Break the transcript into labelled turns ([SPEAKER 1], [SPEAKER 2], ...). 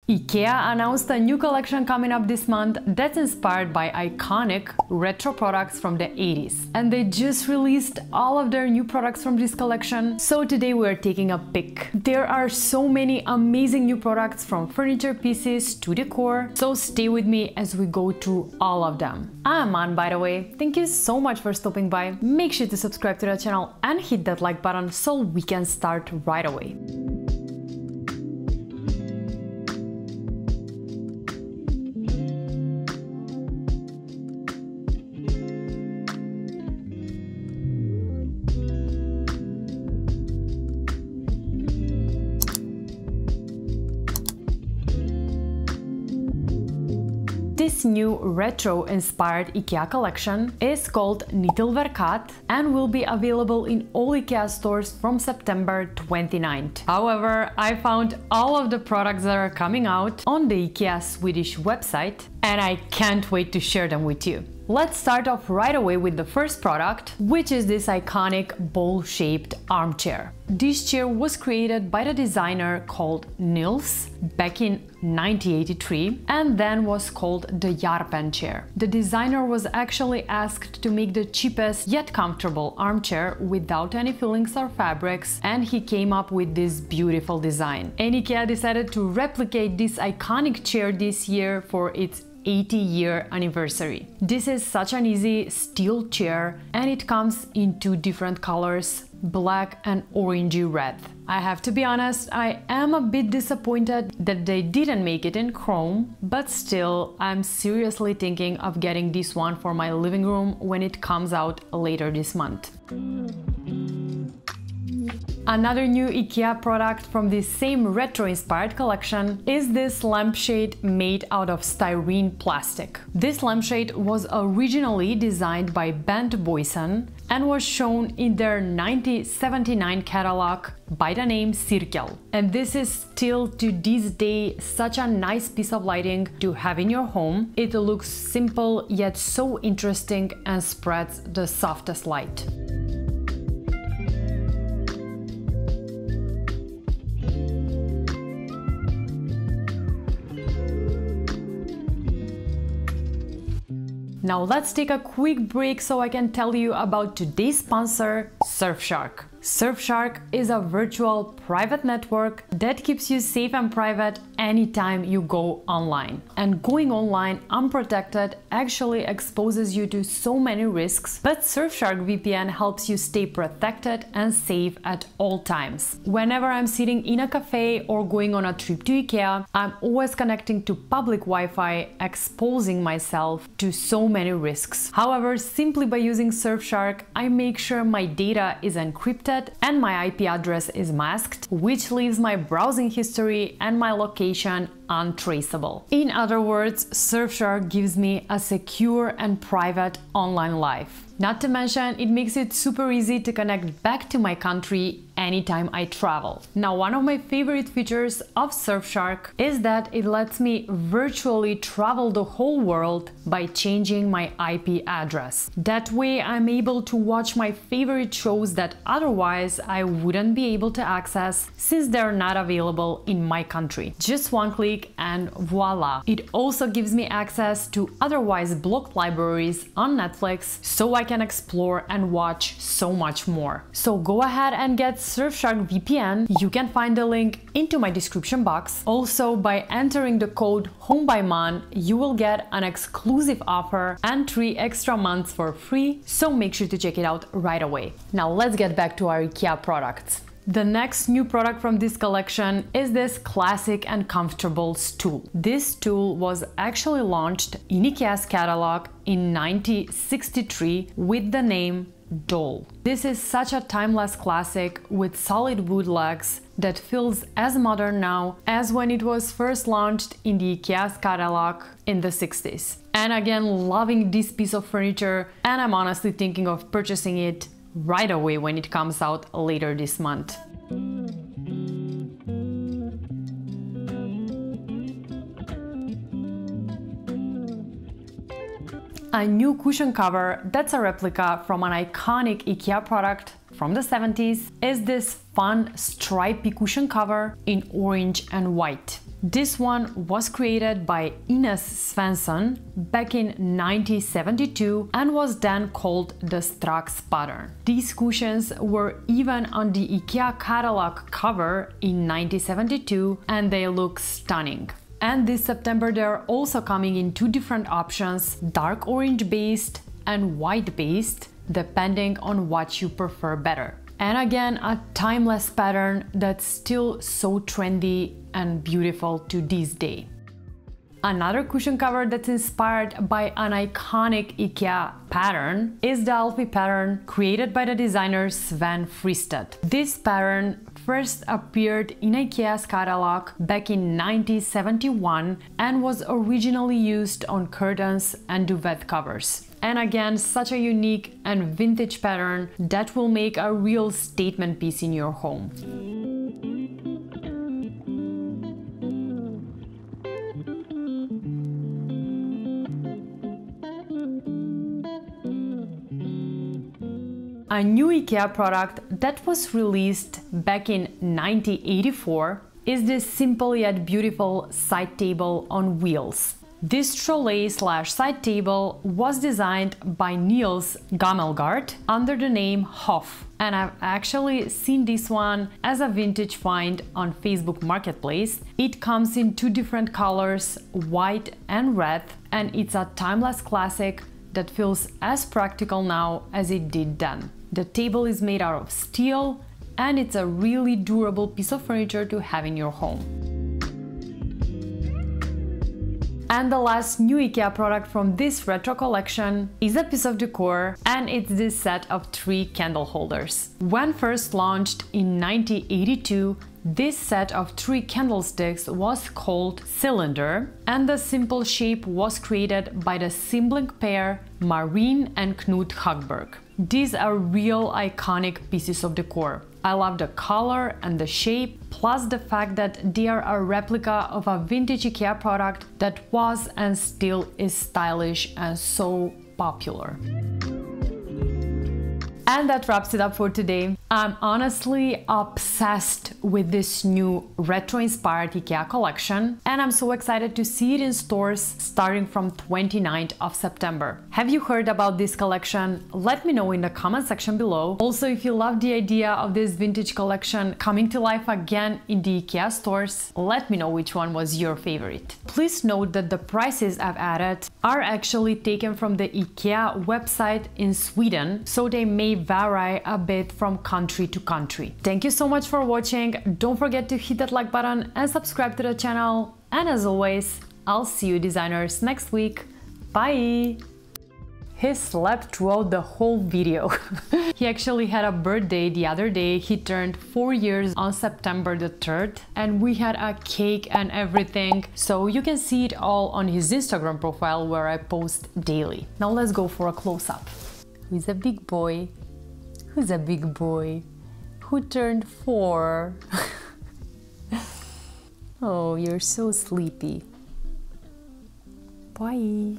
[SPEAKER 1] IKEA announced a new collection coming up this month that's inspired by iconic retro products from the 80s. And they just released all of their new products from this collection, so today we're taking a pick. There are so many amazing new products from furniture pieces to decor, so stay with me as we go through all of them. I'm Ann, by the way. Thank you so much for stopping by. Make sure to subscribe to the channel and hit that like button so we can start right away. This new retro-inspired IKEA collection is called NICKFIBBLA and will be available in all IKEA stores from September 29th. However, I found all of the products that are coming out on the IKEA Swedish website and I can't wait to share them with you. Let's start off right away with the first product, which is this iconic bowl-shaped armchair. This chair was created by the designer called Nils back in 1983 and then was called the Järpen chair. The designer was actually asked to make the cheapest yet comfortable armchair without any fillings or fabrics, and he came up with this beautiful design. And IKEA decided to replicate this iconic chair this year for its 80-year anniversary. This is such an easy steel chair and it comes in two different colors, black and orangey red. I have to be honest, I am a bit disappointed that they didn't make it in chrome, but still, I'm seriously thinking of getting this one for my living room when it comes out later this month. Another new IKEA product from this same retro-inspired collection is this lampshade made out of styrene plastic. This lampshade was originally designed by Bent Boysen and was shown in their 1979 catalog by the name Cirkel. And this is still to this day such a nice piece of lighting to have in your home. It looks simple yet so interesting and spreads the softest light. Now let's take a quick break so I can tell you about today's sponsor, Surfshark. Surfshark is a virtual private network that keeps you safe and private anytime you go online. And going online unprotected actually exposes you to so many risks, but Surfshark VPN helps you stay protected and safe at all times. Whenever I'm sitting in a cafe or going on a trip to IKEA, I'm always connecting to public Wi-Fi, exposing myself to so many risks. However, simply by using Surfshark, I make sure my data is encrypted and my IP address is masked, which leaves my browsing history and my location untraceable. In other words, Surfshark gives me a secure and private online life. Not to mention, it makes it super easy to connect back to my country anytime I travel. Now, one of my favorite features of Surfshark is that it lets me virtually travel the whole world by changing my IP address. That way, I'm able to watch my favorite shows that otherwise I wouldn't be able to access since they're not available in my country. Just one click and voila! It also gives me access to otherwise blocked libraries on Netflix, so I can explore and watch so much more. So go ahead and get Surfshark VPN. You can find the link into my description box. Also, by entering the code HOMEBYMAN, you will get an exclusive offer and 3 extra months for free, so make sure to check it out right away. Now let's get back to our IKEA products. The next new product from this collection is this classic and comfortable stool. This stool was actually launched in IKEA's catalog in 1963 with the name Dole. This is such a timeless classic with solid wood legs that feels as modern now as when it was first launched in the IKEA's catalog in the 60s. And again, loving this piece of furniture, and I'm honestly thinking of purchasing it right away when it comes out later this month. A new cushion cover that's a replica from an iconic IKEA product from the 70s is this fun stripy cushion cover in orange and white. This one was created by Ines Svensson back in 1972 and was then called the Strax pattern. These cushions were even on the IKEA catalog cover in 1972 and they look stunning. And this September they're also coming in two different options, dark orange based and white based, depending on what you prefer better. And again, a timeless pattern that's still so trendy and beautiful to this day. Another cushion cover that's inspired by an iconic IKEA pattern is the Alfie pattern created by the designer Sven Fristed. This pattern first appeared in IKEA's catalog back in 1971 and was originally used on curtains and duvet covers. And again, such a unique and vintage pattern that will make a real statement piece in your home. A new IKEA product that was released back in 1984 is this simple yet beautiful side table on wheels. This trolley/side table was designed by Niels Gammelgaard under the name Hoff, and I've actually seen this one as a vintage find on Facebook Marketplace. It comes in two different colors, white and red, and it's a timeless classic that feels as practical now as it did then. The table is made out of steel and it's a really durable piece of furniture to have in your home. And the last new IKEA product from this retro collection is a piece of decor, and it's this set of 3 candle holders. When first launched in 1982, this set of 3 candlesticks was called Cylinder, and the simple shape was created by the sibling pair Marine and Knut Hagberg. These are real iconic pieces of decor. I love the color and the shape, plus the fact that they are a replica of a vintage IKEA product that was and still is stylish and so popular. And that wraps it up for today. I'm honestly obsessed with this new retro-inspired IKEA collection, and I'm so excited to see it in stores starting from 29th of September. Have you heard about this collection? Let me know in the comment section below. Also, if you love the idea of this vintage collection coming to life again in the IKEA stores, let me know which one was your favorite. Please note that the prices I've added are actually taken from the IKEA website in Sweden, so they may vary a bit from country to country. Thank you so much for watching. Don't forget to hit that like button and subscribe to the channel. And as always, I'll see you designers next week. Bye! He slept throughout the whole video. He actually had a birthday the other day. He turned 4 years on September the 3rd, and we had a cake and everything. So you can see it all on his Instagram profile where I post daily. Now let's go for a close-up. Who's a big boy? Who's a big boy? Who turned 4? Oh, you're so sleepy. Bye.